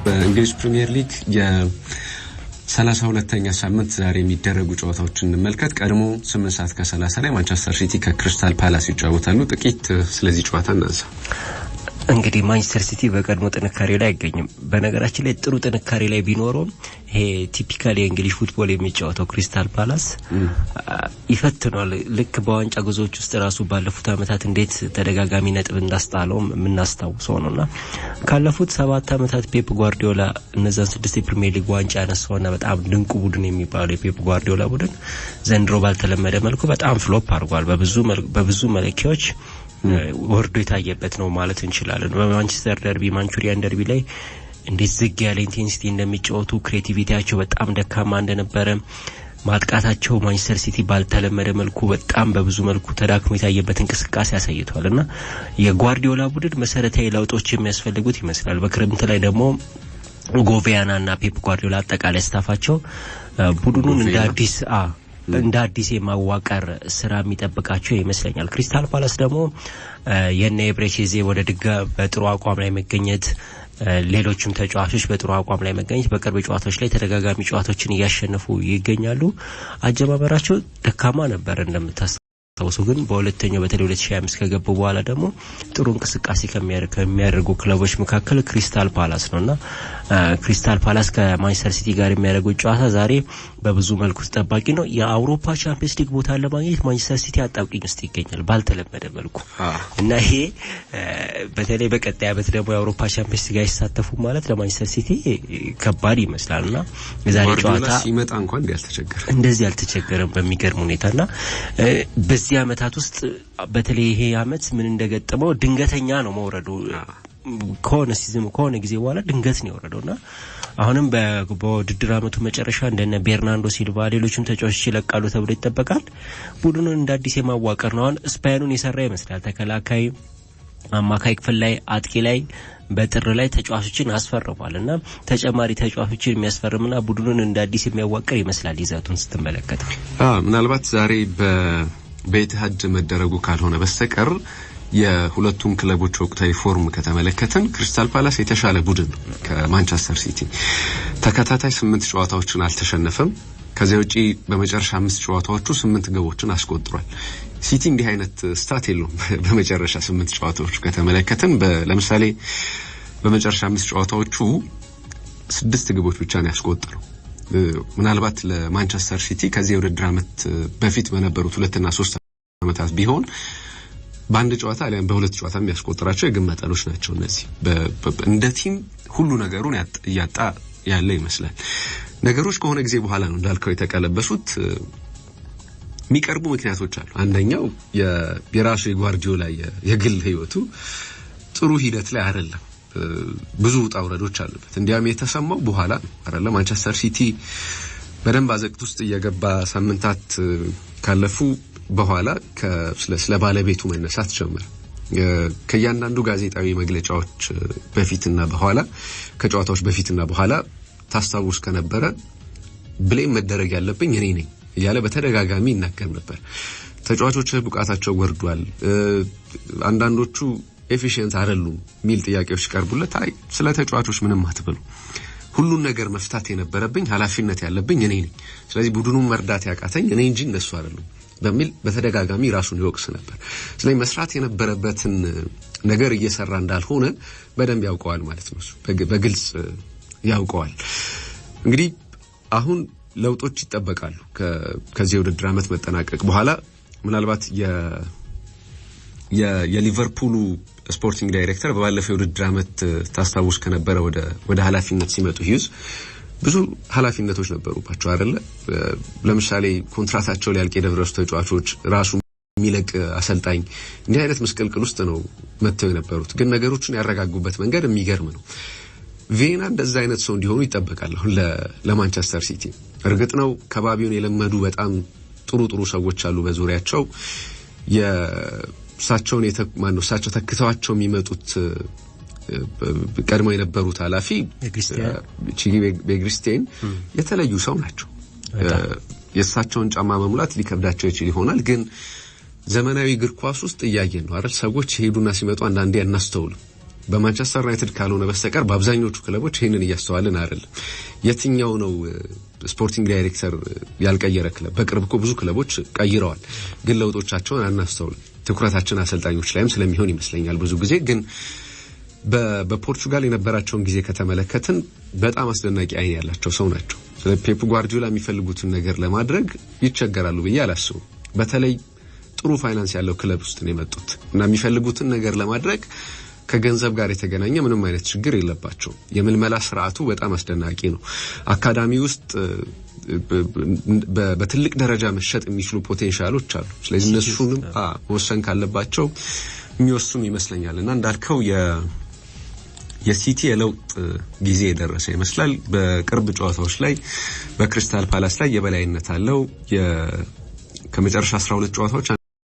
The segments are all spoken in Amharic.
በእንግሊዝ ፕሪሚየር ሊግ የ32ኛ ሳምንት ዛሬ የሚደረጉ ጨዋታዎችን እንመልከት። ቀድሞ 8:30 ላይ ማንቸስተር ሲቲ ከክሪስታል ፓላስ ይጫወታሉ። ጥቂት ስለዚህ ጨዋታ እናንሳ። እንግዲህ ማንቸስተር ሲቲ በቀድሞ ጥንካሬ ላይ አይገኝም። በነገራችን ላይ ጥሩ ጥንካሬ ላይ ቢኖርም ይሄ ቲፒካሊ የእንግሊዝ ፉትቦል የሚጫወተው ክሪስታል ፓላስ ይፈትናል። ልክ በዋንጫ ጉዞዎች ውስጥ ራሱ ባለፉት አመታት እንዴት ተደጋጋሚ ነጥብ እንዳስጣለው የምናስታውሰው ነውና ካለፉት 7 አመታት ፔፕ ጓርዲዮላ እነዛን 6 የፕሪሚየር ሊግ ዋንጫ ያነሳውና በጣም ድንቁ ቡድን የሚባለው የፔፕ ጓርዲዮላ ቡድን ዘንድሮ ባልተለመደ መልኩ በጣም ፍሎፕ አድርጓል። በብዙ መለኪያዎች ወርዶ የታየበት ነው ማለት እንችላለን። በማንቸስተር ደርቢ ማንቹሪያን ደርቢ ላይ እንዴት ዝግ ያለ ኢንቴንሲቲ እንደሚጫወቱ ክሬቲቪቲያቸው በጣም ደካማ እንደነበረ ማጥቃታቸው ማንቸስተር ሲቲ ባልተለመደ መልኩ በጣም በብዙ መልኩ ተዳክሞ የታየበት እንቅስቃሴ ያሳይቷልና የጓርዲዮላ ቡድን መሰረታዊ ለውጦች የሚያስፈልጉት ይመስላል። በክረምት ላይ ደግሞ ጎቬያናና ፔፕ ጓርዲዮላ አጠቃላይ ስታፋቸው ቡድኑን እንደ አዲስ የማዋቀር ስራ የሚጠብቃቸው ይመስለኛል። ክሪስታል ፓላስ ደግሞ የነ ኤብሬቺዜ ወደ በጥሩ አቋም ላይ መገኘት ሌሎችም ተጫዋቾች በጥሩ አቋም ላይ መገኘት በቅርብ ጨዋታዎች ላይ ተደጋጋሚ ጨዋታዎችን እያሸነፉ ይገኛሉ። አጀማመራቸው ደካማ ነበር እንደምታስታውሱ ግን በሁለተኛው በተለይ 2025 ከገቡ በኋላ ደግሞ ጥሩ እንቅስቃሴ ከሚያደርጉ ክለቦች መካከል ክሪስታል ፓላስ ነውና ክሪስታል ፓላስ ከማንቸስተር ሲቲ ጋር የሚያደርጉ ጨዋታ ዛሬ በብዙ መልኩ ተጠባቂ ነው። የአውሮፓ ቻምፒየንስ ሊግ ቦታ ለማግኘት ማንቸስተር ሲቲ አጣብቂኝ ውስጥ ይገኛል ባልተለመደ መልኩ እና ይሄ በተለይ በቀጣይ አመት ደግሞ የአውሮፓ ቻምፒየንስ ሊግ አይሳተፉ ማለት ለማንቸስተር ሲቲ ከባድ ይመስላልና የዛሬ ጨዋታ ሲመጣ እንኳን እንደዚህ ያልተቸገረም በሚገርም ሁኔታና በዚህ አመታት ውስጥ በተለይ ይሄ አመት ምን እንደገጠመው ድንገተኛ ነው መውረዱ ከሆነ ጊዜ በኋላ ድንገት ነው የወረደውና አሁንም በውድድር አመቱ መጨረሻ እንደነ ቤርናርዶ ሲልቫ ሌሎችም ተጫዋቾች ይለቃሉ ተብሎ ይጠበቃል። ቡድኑን እንደ አዲስ የማዋቀር ነው አሁን ስፓይኑን የሰራ ይመስላል። ተከላካይ አማካይ ክፍል ላይ አጥቂ ላይ በጥር ላይ ተጫዋቾችን አስፈርሟልና ተጨማሪ ተጫዋቾችን የሚያስፈርምና ቡድኑን እንደ አዲስ የሚያዋቀር ይመስላል ይዘቱን ስትመለከተው። ምናልባት ዛሬ በኢትሃድ መደረጉ ካልሆነ በስተቀር የሁለቱም ክለቦች ወቅታዊ ፎርም ከተመለከተን ክሪስታል ፓላስ የተሻለ ቡድን ከማንቸስተር ሲቲ ተከታታይ 8 ጨዋታዎችን አልተሸነፈም። ከዚያ ውጪ በመጨረሻ 5 ጨዋታዎቹ 8 ግቦችን አስቆጥሯል። ሲቲ እንዲህ አይነት ስታት የለውም። በመጨረሻ 8 ጨዋታዎች ከተመለከተን ለምሳሌ በመጨረሻ 5 ጨዋታዎቹ 6 ግቦች ብቻ ነው ያስቆጠረው። ምናልባት ለማንቸስተር ሲቲ ከዚህ የውድድር አመት በፊት በነበሩት 2 እና 3 አመታት ቢሆን በአንድ ጨዋታ አሊያም በሁለት ጨዋታ የሚያስቆጥራቸው የግብ መጠኖች ናቸው። እነዚህ እንደ ቲም ሁሉ ነገሩን ያጣ ያለ ይመስላል። ነገሮች ከሆነ ጊዜ በኋላ ነው እንዳልከው የተቀለበሱት። የሚቀርቡ ምክንያቶች አሉ። አንደኛው የራሱ የጓርዲዮላ የግል ህይወቱ ጥሩ ሂደት ላይ አይደለም። ብዙ ውጣ ውረዶች አሉበት። እንዲያም የተሰማው በኋላ ነው አይደለም። ማንቸስተር ሲቲ በደንብ አዘቅት ውስጥ እየገባ ሳምንታት ካለፉ በኋላ ስለ ባለቤቱ መነሳት ጀመረ። ከያንዳንዱ ጋዜጣዊ መግለጫዎች በፊትና በኋላ ከጨዋታዎች በፊትና በኋላ ታስታውስ ከነበረ ብሌም መደረግ ያለብኝ እኔ ነኝ እያለ በተደጋጋሚ ይናገር ነበር። ተጫዋቾች ብቃታቸው ወርዷል፣ አንዳንዶቹ ኤፊሺየንት አይደሉም ሚል ጥያቄዎች ቀርቡለት። አይ ስለ ተጫዋቾች ምንም አትበሉ፣ ሁሉን ነገር መፍታት የነበረብኝ ኃላፊነት ያለብኝ እኔ ነኝ፣ ስለዚህ ቡድኑን መርዳት ያቃተኝ እኔ እንጂ እነሱ አይደሉም በሚል በተደጋጋሚ ራሱን ይወቅስ ነበር። ስለዚህ መስራት የነበረበትን ነገር እየሰራ እንዳልሆነ በደንብ ያውቀዋል ማለት ነው። በግልጽ ያውቀዋል። እንግዲህ አሁን ለውጦች ይጠበቃሉ ከዚህ የውድድር አመት መጠናቀቅ በኋላ። ምናልባት የሊቨርፑሉ ስፖርቲንግ ዳይሬክተር በባለፈው የውድድር አመት ታስታውስ ከነበረ ወደ ኃላፊነት ሲመጡ ሂዩዝ ብዙ ኃላፊነቶች ነበሩባቸው አይደለ? ለምሳሌ ኮንትራታቸው ሊያልቅ የደረሱ ተጫዋቾች፣ ራሱ የሚለቅ አሰልጣኝ፣ እንዲህ አይነት መስቀልቅል ውስጥ ነው መጥተው የነበሩት። ግን ነገሮችን ያረጋጉበት መንገድ የሚገርም ነው። ቬና እንደዛ አይነት ሰው እንዲሆኑ ይጠበቃል አሁን ለማንቸስተር ሲቲ። እርግጥ ነው ከባቢውን የለመዱ በጣም ጥሩ ሰዎች አሉ በዙሪያቸው። እሳቸው ተክተዋቸው የሚመጡት ቀድሞ የነበሩት ኃላፊ ቺጊ ቤግሪስቴን የተለዩ ሰው ናቸው። የእሳቸውን ጫማ መሙላት ሊከብዳቸው ይችል ይሆናል። ግን ዘመናዊ እግር ኳስ ውስጥ እያየን ነው አይደል? ሰዎች ሄዱና ሲመጡ አንዳንዴ አናስተውልም። በማንቸስተር ዩናይትድ ካልሆነ በስተቀር በአብዛኞቹ ክለቦች ይሄንን እያስተዋልን አይደለም። የትኛው ነው ስፖርቲንግ ዳይሬክተር ያልቀየረ ክለብ? በቅርብ እኮ ብዙ ክለቦች ቀይረዋል፣ ግን ለውጦቻቸውን አናስተውልም። ትኩረታችን አሰልጣኞች ላይም ስለሚሆን ይመስለኛል ብዙ ጊዜ። ግን በፖርቹጋል የነበራቸውን ጊዜ ከተመለከትን በጣም አስደናቂ አይን ያላቸው ሰው ናቸው። ስለዚህ ፔፕ ጓርዲዮላ የሚፈልጉትን ነገር ለማድረግ ይቸገራሉ ብዬ አላስብም። በተለይ ጥሩ ፋይናንስ ያለው ክለብ ውስጥ ነው የመጡት እና የሚፈልጉትን ነገር ለማድረግ ከገንዘብ ጋር የተገናኘ ምንም አይነት ችግር የለባቸው። የምልመላ ስርዓቱ በጣም አስደናቂ ነው። አካዳሚ ውስጥ በትልቅ ደረጃ መሸጥ የሚችሉ ፖቴንሻሎች አሉ። ስለዚህ እነሱንም ወሰን ካለባቸው የሚወስኑ ይመስለኛልና እንዳልከው የሲቲ የለውጥ ጊዜ የደረሰ ይመስላል። በቅርብ ጨዋታዎች ላይ በክሪስታል ፓላስ ላይ የበላይነት አለው። ከመጨረሻ 12 ጨዋታዎች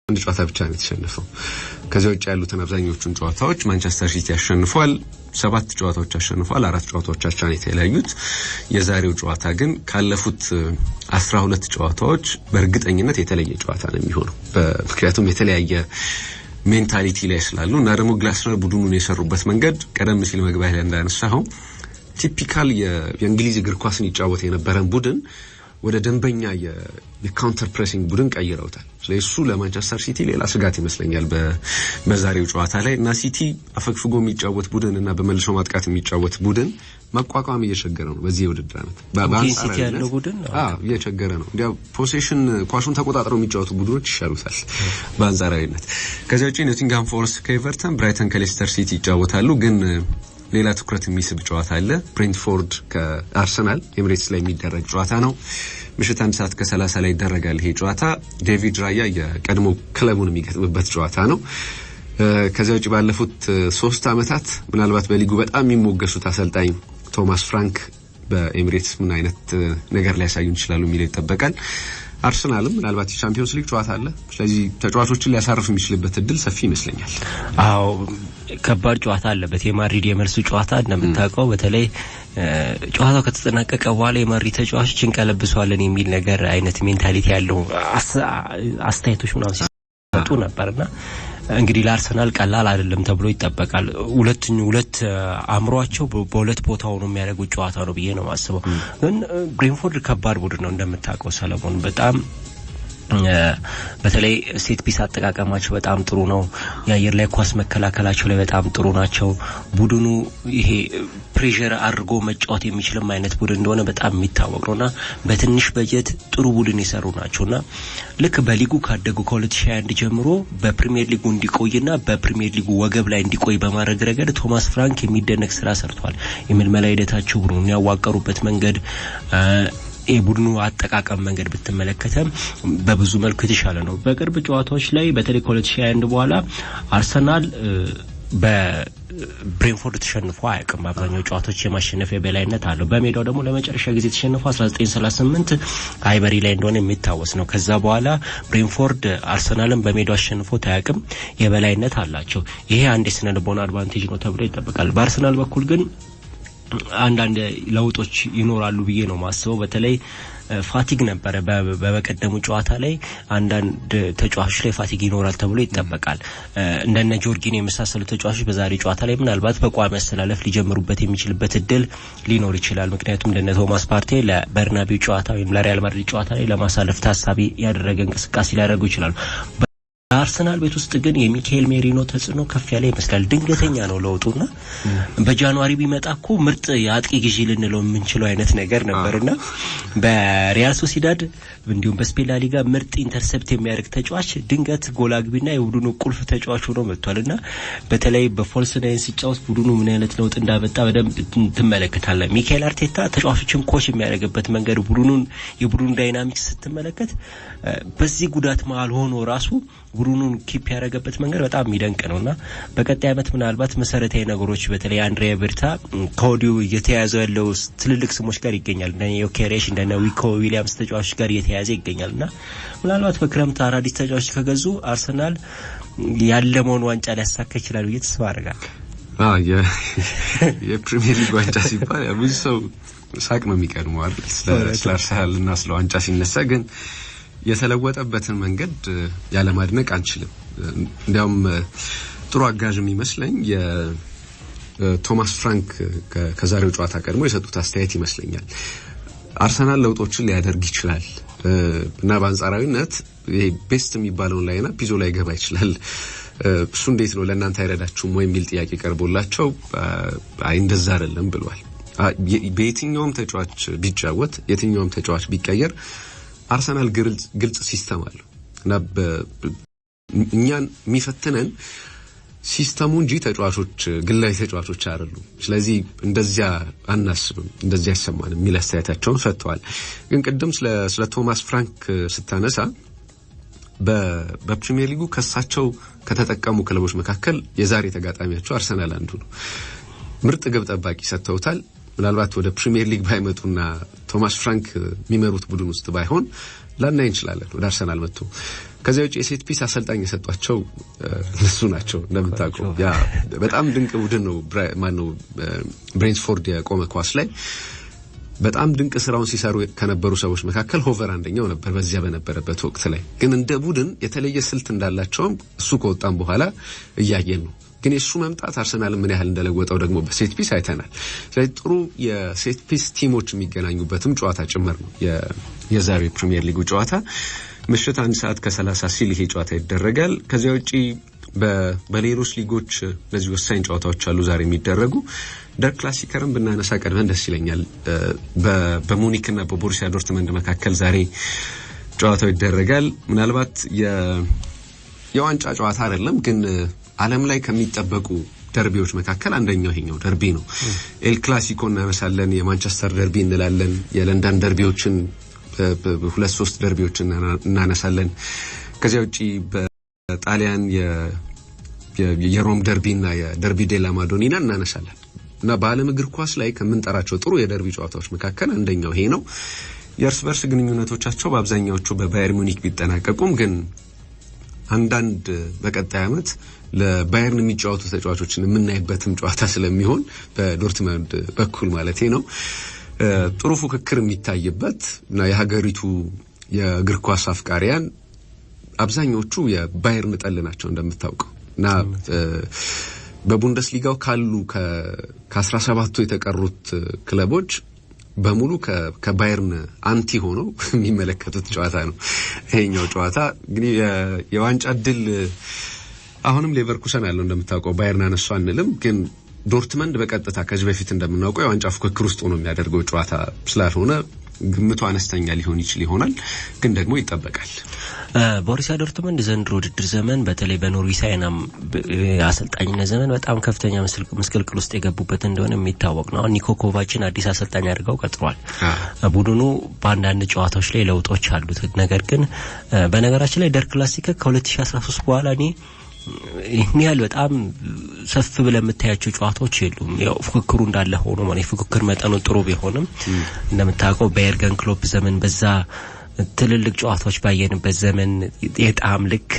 አንድ ጨዋታ ብቻ ነው የተሸነፈው። ከዚያ ውጭ ያሉትን አብዛኞቹን ጨዋታዎች ማንቸስተር ሲቲ ያሸንፏል። 7 ጨዋታዎች አሸንፏል። 4 ጨዋታዎች አቻ ነው የተለያዩት። የዛሬው ጨዋታ ግን ካለፉት 12 ጨዋታዎች በእርግጠኝነት የተለየ ጨዋታ ነው የሚሆነው። ምክንያቱም የተለያየ ሜንታሊቲ ላይ ስላሉ እና ደግሞ ግላስነር ቡድኑን የሰሩበት መንገድ ቀደም ሲል መግቢያ ላይ እንዳነሳው ቲፒካል የእንግሊዝ እግር ኳስን ይጫወት የነበረን ቡድን ወደ ደንበኛ የካውንተር ፕሬሲንግ ቡድን ቀይረውታል። ስለዚህ እሱ ለማንቸስተር ሲቲ ሌላ ስጋት ይመስለኛል በዛሬው ጨዋታ ላይ እና ሲቲ አፈግፍጎ የሚጫወት ቡድን እና በመልሶ ማጥቃት የሚጫወት ቡድን መቋቋም እየቸገረ ነው። በዚህ ውድድር ዓመት ሲቲ ያለው ቡድን እየቸገረ ነው። እንዲያው ፖሴሽን ኳሱን ተቆጣጥረው የሚጫወቱ ቡድኖች ይሻሉታል በአንጻራዊነት። ከዚያ ውጪ ኖቲንግሃም ፎረስት ከኤቨርተን፣ ብራይተን ከሌስተር ሲቲ ይጫወታሉ። ግን ሌላ ትኩረት የሚስብ ጨዋታ አለ። ብሬንትፎርድ ከአርሰናል ኤሚሬትስ ላይ የሚደረግ ጨዋታ ነው። ምሽት 1:30 ላይ ይደረጋል ይሄ ጨዋታ። ዴቪድ ራያ የቀድሞ ክለቡን የሚገጥምበት ጨዋታ ነው። ከዚያ ውጪ ባለፉት 3 አመታት ምናልባት በሊጉ በጣም የሚሞገሱት አሰልጣኝ ቶማስ ፍራንክ በኤሚሬትስ ምን አይነት ነገር ሊያሳዩን ይችላሉ የሚለው ይጠበቃል። አርሰናልም ምናልባት የቻምፒዮንስ ሊግ ጨዋታ አለ። ስለዚህ ተጫዋቾችን ሊያሳርፍ የሚችልበት እድል ሰፊ ይመስለኛል። አዎ ከባድ ጨዋታ አለበት። የማድሪድ የመልሱ ጨዋታ እንደምታውቀው በተለይ ጨዋታው ከተጠናቀቀ በኋላ የማድሪድ ተጫዋቾች እንቀለብሰዋለን የሚል ነገር አይነት ሜንታሊቲ ያለው አስተያየቶች ምናምን ሲሰጡ ነበርና እንግዲህ ለአርሰናል ቀላል አይደለም ተብሎ ይጠበቃል። ሁለት አምሯቸው በሁለት ቦታ ሆኖ የሚያደርጉት ጨዋታ ነው ብዬ ነው ማስበው። ግን ብሬንፎርድ ከባድ ቡድን ነው እንደምታውቀው ሰለሞን። በጣም በተለይ ሴት ፒስ አጠቃቀማቸው በጣም ጥሩ ነው። የአየር ላይ ኳስ መከላከላቸው ላይ በጣም ጥሩ ናቸው። ቡድኑ ይሄ ፕሬሸር አድርጎ መጫወት የሚችልም አይነት ቡድን እንደሆነ በጣም የሚታወቅ ነውና በትንሽ በጀት ጥሩ ቡድን የሰሩ ናቸውና ልክ በሊጉ ካደጉ ከ2021 ጀምሮ በፕሪሚየር ሊጉ እንዲቆይና በፕሪሚየር ሊጉ ወገብ ላይ እንዲቆይ በማድረግ ረገድ ቶማስ ፍራንክ የሚደነቅ ስራ ሰርቷል። የምልመላ ሂደታቸው ቡድኑን ያዋቀሩበት መንገድ የቡድኑ አጠቃቀም መንገድ ብትመለከተ በብዙ መልኩ የተሻለ ነው። በቅርብ ጨዋታዎች ላይ በተለይ ከ2021 በኋላ አርሰናል በብሬንፎርድ ተሸንፎ አያውቅም። አብዛኛው ጨዋታዎች የማሸነፍ የበላይነት አለው። በሜዳው ደግሞ ለመጨረሻ ጊዜ ተሸንፎ 1938 አይበሪ ላይ እንደሆነ የሚታወስ ነው። ከዛ በኋላ ብሬንፎርድ አርሰናልን በሜዳው አሸንፎ አያውቅም። የበላይነት አላቸው። ይሄ አንድ የስነ ልቦና አድቫንቴጅ ነው ተብሎ ይጠበቃል። በአርሰናል በኩል ግን አንዳንድ ለውጦች ይኖራሉ ብዬ ነው ማስበው። በተለይ ፋቲግ ነበረ በበቀደሙ ጨዋታ ላይ አንዳንድ ተጫዋቾች ላይ ፋቲግ ይኖራል ተብሎ ይጠበቃል። እንደነ ጆርጊን የመሳሰሉ ተጫዋቾች በዛሬ ጨዋታ ላይ ምናልባት በቋሚ አሰላለፍ ሊጀምሩበት የሚችልበት እድል ሊኖር ይችላል። ምክንያቱም እንደነ ቶማስ ፓርቴ ለበርናቢው ጨዋታ ወይም ለሪያል ማድሪድ ጨዋታ ላይ ለማሳለፍ ታሳቢ ያደረገ እንቅስቃሴ ሊያደርጉ ይችላሉ። አርሰናል ቤት ውስጥ ግን የሚካኤል ሜሪኖ ተጽዕኖ ከፍ ያለ ይመስላል። ድንገተኛ ነው ለውጡና በጃንዋሪ ቢመጣኮ ምርጥ የአጥቂ ግዢ ልንለው የምንችለው አይነት ነገር ነበርና በሪያል ሶሲዳድ እንዲሁም በስፔን ላ ሊጋ ምርጥ ኢንተርሴፕት የሚያደርግ ተጫዋች ድንገት ጎል አግቢና የቡድኑ ቁልፍ ተጫዋች ሆኖ መጥቷልና በተለይ በፎልስ ናይን ሲጫወት ቡድኑ ምን አይነት ለውጥ እንዳመጣ በደንብ ትመለከታለህ። ሚካኤል አርቴታ ተጫዋቾችን ኮች የሚያደርግበት መንገድ የቡድኑ ዳይናሚክስ ስትመለከት በዚህ ጉዳት መሃል ሆኖ ራሱ ቡድኑን ኪፕ ያደረገበት መንገድ በጣም የሚደንቅ ነውና በቀጣይ ዓመት ምናልባት መሰረታዊ ነገሮች በተለይ አንድሪያ ቤርታ ከወዲሁ እየተያዘው ያለው ትልልቅ ስሞች ጋር ይገኛል። እንደነ ዮኬሬሽ እንደነ ዊኮ ዊሊያምስ ተጫዋቾች ጋር እየተያዘ ይገኛልና ምናልባት በክረምት አዳዲስ ተጫዋቾች ከገዙ አርሰናል ያለመውን ዋንጫ ሊያሳካ ይችላል ብዬ ተስፋ አደርጋለሁ። የፕሪሚየር ሊግ ዋንጫ ሲባል ብዙ ሰው ሳቅ ነው የሚቀድመው አይደል? ስለ አርሰናልና ስለ ዋንጫ ሲነሳ ግን የተለወጠበትን መንገድ ያለ ማድነቅ አንችልም። እንዲያውም ጥሩ አጋዥ የሚመስለኝ ቶማስ ፍራንክ ከዛሬው ጨዋታ ቀድሞ የሰጡት አስተያየት ይመስለኛል አርሰናል ለውጦችን ሊያደርግ ይችላል እና በአንጻራዊነት ይሄ ቤስት የሚባለውን ላይና ፒዞ ላይ ገባ ይችላል እሱ እንዴት ነው ለእናንተ አይረዳችሁም ወይ የሚል ጥያቄ ቀርቦላቸው አይ እንደዛ አይደለም ብለዋል በየትኛውም ተጫዋች ቢጫወት የትኛውም ተጫዋች ቢቀየር አርሰናል ግልጽ ሲስተም አለው እና እኛን የሚፈትነን ሲስተሙ እንጂ ተጫዋቾች ግላዊ ተጫዋቾች አይደሉም ስለዚህ እንደዚያ አናስብም እንደዚያ ያሰማን የሚል አስተያየታቸውን ሰጥተዋል ግን ቅድም ስለ ቶማስ ፍራንክ ስታነሳ በፕሪሚየር ሊጉ ከሳቸው ከተጠቀሙ ክለቦች መካከል የዛሬ ተጋጣሚያቸው አርሰናል አንዱ ነው ምርጥ ግብ ጠባቂ ሰጥተውታል ምናልባት ወደ ፕሪሚየር ሊግ ባይመጡና ቶማስ ፍራንክ የሚመሩት ቡድን ውስጥ ባይሆን ላናይ እንችላለን ወደ አርሰናል መጥቶ ከዚያ ውጪ የሴት ፒስ አሰልጣኝ የሰጧቸው እነሱ ናቸው እንደምታውቀው ያ በጣም ድንቅ ቡድን ነው ማነው ብሬንትፎርድ የቆመ ኳስ ላይ በጣም ድንቅ ስራውን ሲሰሩ ከነበሩ ሰዎች መካከል ሆቨር አንደኛው ነበር በዚያ በነበረበት ወቅት ላይ ግን እንደ ቡድን የተለየ ስልት እንዳላቸው እሱ ከወጣም በኋላ እያየን ነው ግን የሱ መምጣት አርሰናል ምን ያህል እንደለወጠው ደግሞ በሴት ፒስ አይተናል ስለዚህ ጥሩ የሴት ፒስ ቲሞች የሚገናኙበትም ጨዋታ ጭምር ነው የዛሬው ፕሪሚየር ሊጉ ጨዋታ ምሽት 1:30 ሲል ይሄ ጨዋታ ይደረጋል ከዚያ ውጪ በሌሎች ሊጎች ለዚህ ወሳኝ ጨዋታዎች አሉ ዛሬ የሚደረጉ ደር ክላሲከርን ብናነሳ ቀድመን ደስ ይለኛል በሙኒክ እና በቦሩሲያ ዶርትመንድ መካከል ዛሬ ጨዋታው ይደረጋል ምናልባት የዋንጫ ጨዋታ አይደለም ግን ዓለም ላይ ከሚጠበቁ ደርቢዎች መካከል አንደኛው ይሄኛው ደርቢ ነው ኤል ክላሲኮ እናነሳለን የማንቸስተር ደርቢ እንላለን የለንደን ደርቢዎችን ሁለት ሶስት ደርቢዎችን እናነሳለን ከዚያ ውጪ በጣሊያን የሮም ደርቢና የደርቢ ዴላ ማዶኒና እናነሳለን እና በዓለም እግር ኳስ ላይ ከምንጠራቸው ጥሩ የደርቢ ጨዋታዎች መካከል አንደኛው ይሄ ነው የእርስ በርስ ግንኙነቶቻቸው በአብዛኛዎቹ በባየር ሙኒክ ቢጠናቀቁም ግን አንዳንድ በቀጣይ ዓመት ለባየርን የሚጫወቱ ተጫዋቾችን የምናይበትም ጨዋታ ስለሚሆን በዶርትመንድ በኩል ማለት ነው ጥሩ ፉክክር የሚታይበት እና የሀገሪቱ የእግር ኳስ አፍቃሪያን አብዛኞቹ የባየርን ጠል ናቸው እንደምታውቀው እና በቡንደስሊጋው ካሉ ከ17ቱ የተቀሩት ክለቦች በሙሉ ከባየርን አንቲ ሆነው የሚመለከቱት ጨዋታ ነው ይሄኛው ጨዋታ እንግዲህ የዋንጫ ድል አሁንም ሌቨርኩሰን ያለው እንደምታውቀው ባየርን አነሱ አንልም ግን ዶርትመንድ በቀጥታ ከዚህ በፊት እንደምናውቀው የዋንጫ ፉክክር ውስጥ ሆኖ የሚያደርገው ጨዋታ ስላልሆነ ግምቱ አነስተኛ ሊሆን ይችላል ግን ደግሞ ይጠበቃል ቦሩሲያ ዶርትመንድ ዘንድሮ ውድድር ዘመን በተለይ በኖርዊች ሳይናም አሰልጣኝነት ዘመን በጣም ከፍተኛ መስቀልቅል ውስጥ የገቡበት እንደሆነ የሚታወቅ ነው ኒኮ ኮቫችን አዲስ አሰልጣኝ አድርገው ቀጥሯል ቡድኑ በአንዳንድ ጨዋታዎች ላይ ለውጦች አሉት ነገር ግን በነገራችን ላይ ደር ክላሲክ ከ2013 በኋላ ይሄን ያህል በጣም ሰፍ ብለ የምታያቸው ጨዋታዎች የሉም ያው ፉክክሩ እንዳለ ሆኖ ማለት ፉክክር መጠኑ ጥሩ ቢሆንም እንደምታውቀው በኤርገን ክሎፕ ዘመን በዛ ትልልቅ ጨዋታዎች ባየንበት ዘመን የጣም ልክ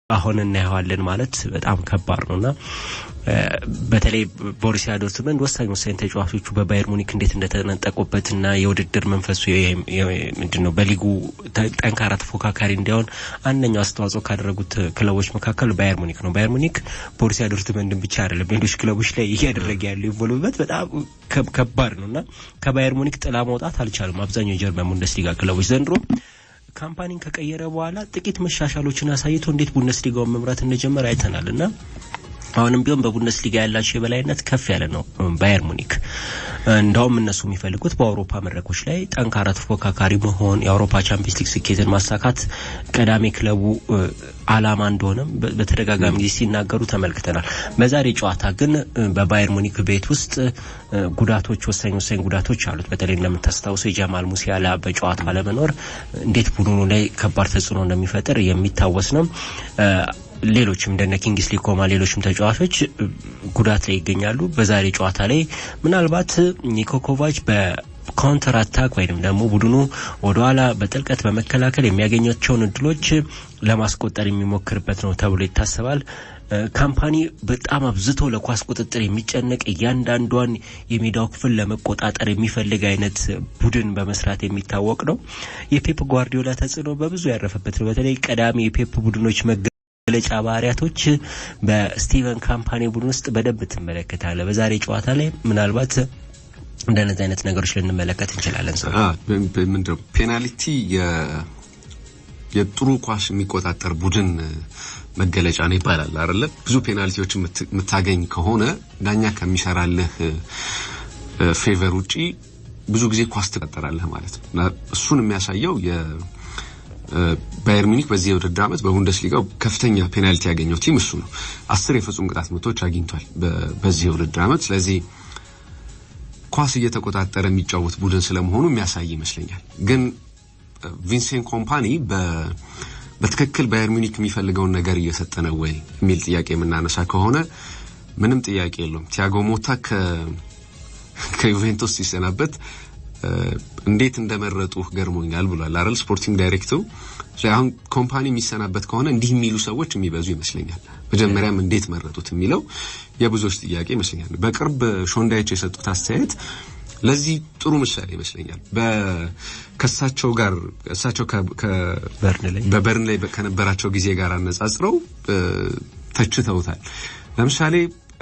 አሁን እናያለን ማለት በጣም ከባድ ነውና በተለይ ቦሩሲያ ዶርትመንድ ወሳኝ ተጫዋቾቹ በባየር ሙኒክ እንዴት እንደተነጠቁበትና የውድድር መንፈሱ ምንድነው በሊጉ ጠንካራ ተፎካካሪ እንዲሆን አንደኛው አስተዋጽኦ ካደረጉት ክለቦች መካከል ባየር ሙኒክ ነው ባየር ሙኒክ ቦሩሲያ ዶርትመንድን ብቻ አይደለም ሌሎች ክለቦች ላይ እያደረገ ያለው ኢንቮልቭመንት በጣም ከባድ ነውና ከባየር ሙኒክ ጥላ መውጣት አልቻለም አብዛኛው የጀርመን ቡንደስሊጋ ክለቦች ዘንድሮ ካምፓኒን ከቀየረ በኋላ ጥቂት መሻሻሎችን አሳይቶ እንዴት ቡንደስሊጋውን መምራት እንደጀመረ አይተናልና አሁንም ቢሆን በቡንደስሊጋ ያላቸው የበላይነት ከፍ ያለ ነው ባየር ሙኒክ እንደውም እነሱ የሚፈልጉት በአውሮፓ መድረኮች ላይ ጠንካራ ተፎካካሪ መሆን የአውሮፓ ቻምፒየንስ ሊግ ስኬትን ማሳካት ቀዳሚ ክለቡ አላማ እንደሆነ በተደጋጋሚ ጊዜ ሲናገሩ ተመልክተናል በዛሬ ጨዋታ ግን በባየር ሙኒክ ቤት ውስጥ ጉዳቶች ወሳኝ ጉዳቶች አሉት በተለይ እንደምታስታውሰው የጃማል ሙሲያላ በጨዋታ አለመኖር እንዴት ቡድኑ ላይ ከባድ ተጽዕኖ እንደሚፈጥር የሚታወስ ነው ሌሎችም እንደነ ኪንግስሊ ኮማ ሌሎችም ተጫዋቾች ጉዳት ላይ ይገኛሉ በዛሬ ጨዋታ ላይ ምናልባት ኒኮ ኮቫች በካውንተር አታክ ወይንም ደግሞ ቡድኑ ወደኋላ በጥልቀት በመከላከል የሚያገኛቸውን እድሎች ለማስቆጠር የሚሞክርበት ነው ተብሎ ይታሰባል ካምፓኒ በጣም አብዝቶ ለኳስ ቁጥጥር የሚጨነቅ እያንዳንዷን የሜዳው ክፍል ለመቆጣጠር የሚፈልግ አይነት ቡድን በመስራት የሚታወቅ ነው የፔፕ ጓርዲዮላ ተጽዕኖ በብዙ ያረፈበት ነው በተለይ ቀዳሚ የፔፕ ቡድኖች መገለጫ ባህሪያቶች በስቲቨን ካምፓኒ ቡድን ውስጥ በደንብ ትመለከታለህ። በዛሬ ጨዋታ ላይ ምናልባት እንደነዚህ አይነት ነገሮች ልንመለከት እንችላለን። ሰው ምንድነው ፔናልቲ የጥሩ ኳስ የሚቆጣጠር ቡድን መገለጫ ነው ይባላል አይደል? ብዙ ፔናልቲዎች የምታገኝ ከሆነ ዳኛ ከሚሰራልህ ፌቨር ውጪ ብዙ ጊዜ ኳስ ትቆጣጠራለህ ማለት ነው። እና እሱን የሚያሳየው ባየር ሙኒክ በዚህ የውድድር ዓመት በቡንደስሊጋው ከፍተኛ ፔናልቲ ያገኘው ቲም እሱ ነው። 10 የፍጹም ቅጣት ምቶች አግኝቷል በዚህ የውድድር ዓመት። ስለዚህ ኳስ እየተቆጣጠረ የሚጫወት ቡድን ስለመሆኑ የሚያሳይ ይመስለኛል። ግን ቪንሴንት ኮምፓኒ በትክክል ባየር ሙኒክ የሚፈልገውን ነገር እየሰጠ ነው ወይ የሚል ጥያቄ የምናነሳ ከሆነ ምንም ጥያቄ የለውም። ቲያጎ ሞታ ከዩቬንቱስ ሲሰናበት እንዴት እንደመረጡ ገርሞኛል ብሏል አይደል ስፖርቲንግ ዳይሬክተሩ። አሁን ኮምፓኒ የሚሰናበት ከሆነ እንዲህ የሚሉ ሰዎች የሚበዙ ይመስለኛል። መጀመሪያም እንዴት መረጡት የሚለው የብዙዎች ጥያቄ ይመስለኛል። በቅርብ ሾንዳይች የሰጡት አስተያየት ለዚህ ጥሩ ምሳሌ ይመስለኛል። ከሳቸው ጋር እሳቸው በበርንሌይ ከነበራቸው ጊዜ ጋር አነጻጽረው ተችተውታል። ለምሳሌ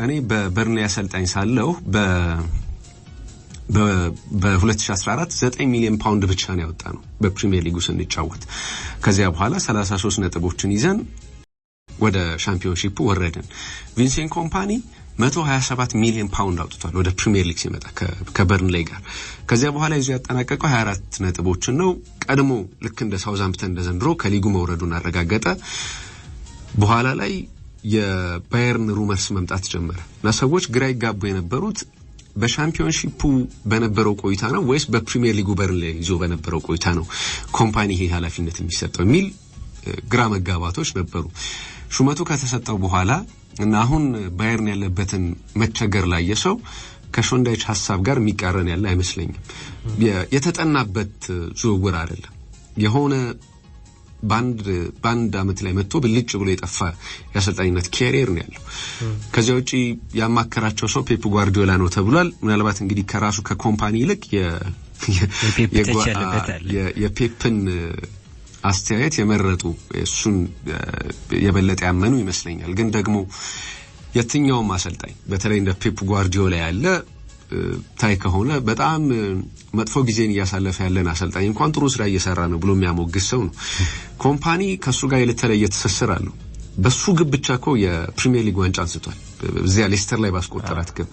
እኔ በበርንሌይ አሰልጣኝ ሳለሁ በ2014 9 ሚሊዮን ፓውንድ ብቻ ነው ያወጣነው በፕሪሚየር ሊጉ ስንጫወት። ከዚያ በኋላ 33 ነጥቦችን ይዘን ወደ ሻምፒዮንሺፑ ወረድን። ቪንሴንት ኮምፓኒ 127 ሚሊዮን ፓውንድ አውጥቷል ወደ ፕሪሚየር ሊግ ሲመጣ ከበርንሌይ ጋር። ከዚያ በኋላ ይዞ ያጠናቀቀው 24 ነጥቦችን ነው። ቀድሞ ልክ እንደ ሳውዛምፕተን እንደ ዘንድሮ ከሊጉ መውረዱን አረጋገጠ። በኋላ ላይ የባየርን ሩመርስ መምጣት ጀመረ እና ሰዎች ግራ ይጋቡ የነበሩት በሻምፒዮንሺፑ በነበረው ቆይታ ነው ወይስ በፕሪሚየር ሊጉ በርንሌይ ይዞ በነበረው ቆይታ ነው ኮምፓኒ ይሄ ኃላፊነት የሚሰጠው የሚል ግራ መጋባቶች ነበሩ። ሹመቱ ከተሰጠው በኋላ እና አሁን ባየርን ያለበትን መቸገር ላይ የሰው ከሾንዳይች ሐሳብ ጋር የሚቃረን ያለ አይመስለኝም። የተጠናበት ዝውውር አይደለም። የሆነ ባንድ አመት ላይ መጥቶ ብልጭ ብሎ የጠፋ የአሰልጣኝነት ካሪየር ነው ያለው። ከዚያ ውጪ ያማከራቸው ሰው ፔፕ ጓርዲዮላ ነው ተብሏል። ምናልባት እንግዲህ ከራሱ ከኮምፓኒ ይልቅ የፔፕን አስተያየት የመረጡ እሱን የበለጠ ያመኑ ይመስለኛል። ግን ደግሞ የትኛውም አሰልጣኝ በተለይ እንደ ፔፕ ጓርዲዮላ ያለ ታይ ከሆነ በጣም መጥፎ ጊዜን እያሳለፈ ያለን አሰልጣኝ እንኳን ጥሩ ስራ እየሰራ ነው ብሎ የሚያሞግስ ሰው ነው። ኮምፓኒ ከሱ ጋር የተለየ ትስስር አለው። በሱ ግብ ብቻ እኮ የፕሪሚየር ሊግ ዋንጫ አንስቷል። እዚያ ሌስተር ላይ ባስቆጠራት ግብ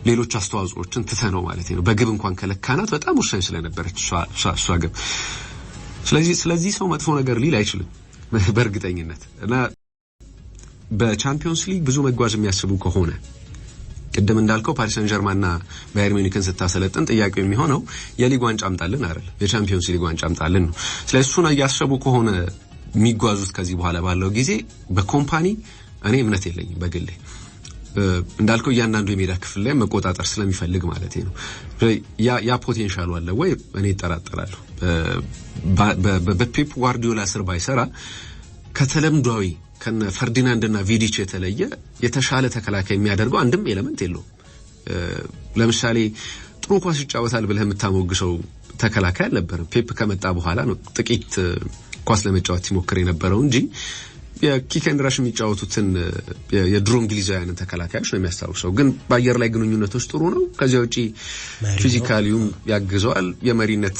ሌሎች አስተዋጽኦችን ትተነው ማለት ነው። በግብ እንኳን ከለካናት በጣም ወሳኝ ስለነበረች እሷ ግብ። ስለዚህ ሰው መጥፎ ነገር ሊል አይችልም በእርግጠኝነት። እና በቻምፒዮንስ ሊግ ብዙ መጓዝ የሚያስቡ ከሆነ ቅድም እንዳልከው ፓሪስ ሰን ጀርማንና ባየር ሙኒክን ስታሰለጥን ጥያቄው የሚሆነው የሊግ ዋንጫ አምጣልን አይደል? የቻምፒዮንስ ሊግ ዋንጫ አምጣልን ነው። ስለዚህ እሱን እያሰቡ ከሆነ የሚጓዙት ከዚህ በኋላ ባለው ጊዜ በኮምፓኒ እኔ እምነት የለኝም በግሌ። እንዳልከው እያንዳንዱ የሜዳ ክፍል ላይ መቆጣጠር ስለሚፈልግ ማለት ነው። ያ ፖቴንሻሉ አለ ወይ እኔ እጠራጠራለሁ። በፔፕ ጓርዲዮላ ስር ባይሰራ ከተለምዷዊ ከነ ፈርዲናንድና ቪዲች የተሻለ ተከላካይ የሚያደርገው አንድም ኤሌመንት የለውም። ለምሳሌ ጥሩ ኳስ ይጫወታል ብለህ የምታሞግሰው ተከላካይ አልነበረም። ፔፕ ከመጣ በኋላ ነው ጥቂት ኳስ ለመጫወት ሲሞክር የነበረው እንጂ የኪክ ኤንድ ራሽ የሚጫወቱትን የድሮ እንግሊዛውያን ተከላካዮች ነው የሚያስታውሰው። ግን በአየር ላይ ግንኙነቶች ጥሩ ነው። ከዚያ ውጪ ፊዚካሊውም ያግዘዋል። የመሪነት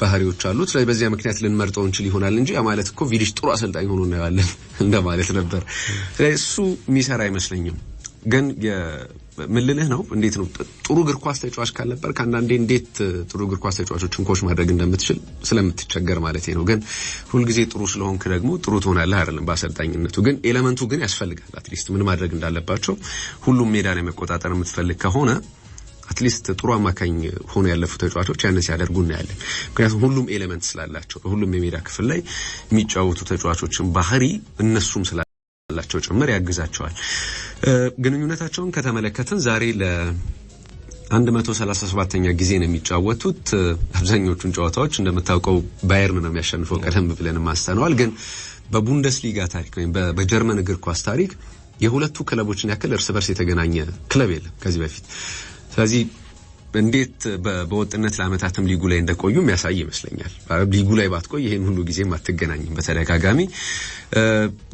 ባህሪዎች አሉት። ስለዚህ በዚያ ምክንያት ልንመርጠው እንችል ይሆናል እንጂ ማለት እኮ ቪዲች ጥሩ አሰልጣኝ ሆኖ እናያለን እንደማለት ነበር። ስለዚህ እሱ የሚሰራ አይመስለኝም። ግን ምን ልልህ ነው እንዴት ነው ጥሩ እግር ኳስ ተጫዋች ካልነበር ከአንዳንዴ እንዴት ጥሩ እግር ኳስ ተጫዋቾችን ኮች ማድረግ እንደምትችል ስለምትቸገር ማለት ነው። ግን ሁሉ ጊዜ ጥሩ ስለሆንክ ደግሞ ጥሩ ትሆናለህ አይደለም በአሰልጣኝነቱ። ግን ኤሌመንቱ ግን ያስፈልጋል። አትሊስት ምን ማድረግ እንዳለባቸው ሁሉም ሜዳ ላይ መቆጣጠር የምትፈልግ ከሆነ አትሊስት ጥሩ አማካኝ ሆኖ ያለፉ ተጫዋቾች ያንን ሲያደርጉ እናያለን። ምክንያቱም ሁሉም ኤሌመንት ስላላቸው ሁሉም የሜዳ ክፍል ላይ የሚጫወቱ ተጫዋቾችን ባህሪ እነሱም ስላላቸው ጭምር ያግዛቸዋል። ግንኙነታቸውን ከተመለከትን ዛሬ ለ137ኛ ጊዜ ነው የሚጫወቱት። አብዛኞቹን ጨዋታዎች እንደምታውቀው ባየርን ነው የሚያሸንፈው። ቀደም ብለን ማስተናል። ግን በቡንደስሊጋ ታሪክ ወይም በጀርመን እግር ኳስ ታሪክ የሁለቱ ክለቦችን ያክል እርስ በርስ የተገናኘ ክለብ የለም ከዚህ በፊት። ስለዚህ እንዴት በወጥነት ለአመታትም ሊጉ ላይ እንደቆዩ የሚያሳይ ይመስለኛል። ሊጉ ላይ ባትቆይ ይሄን ሁሉ ጊዜ ማትገናኝም በተደጋጋሚ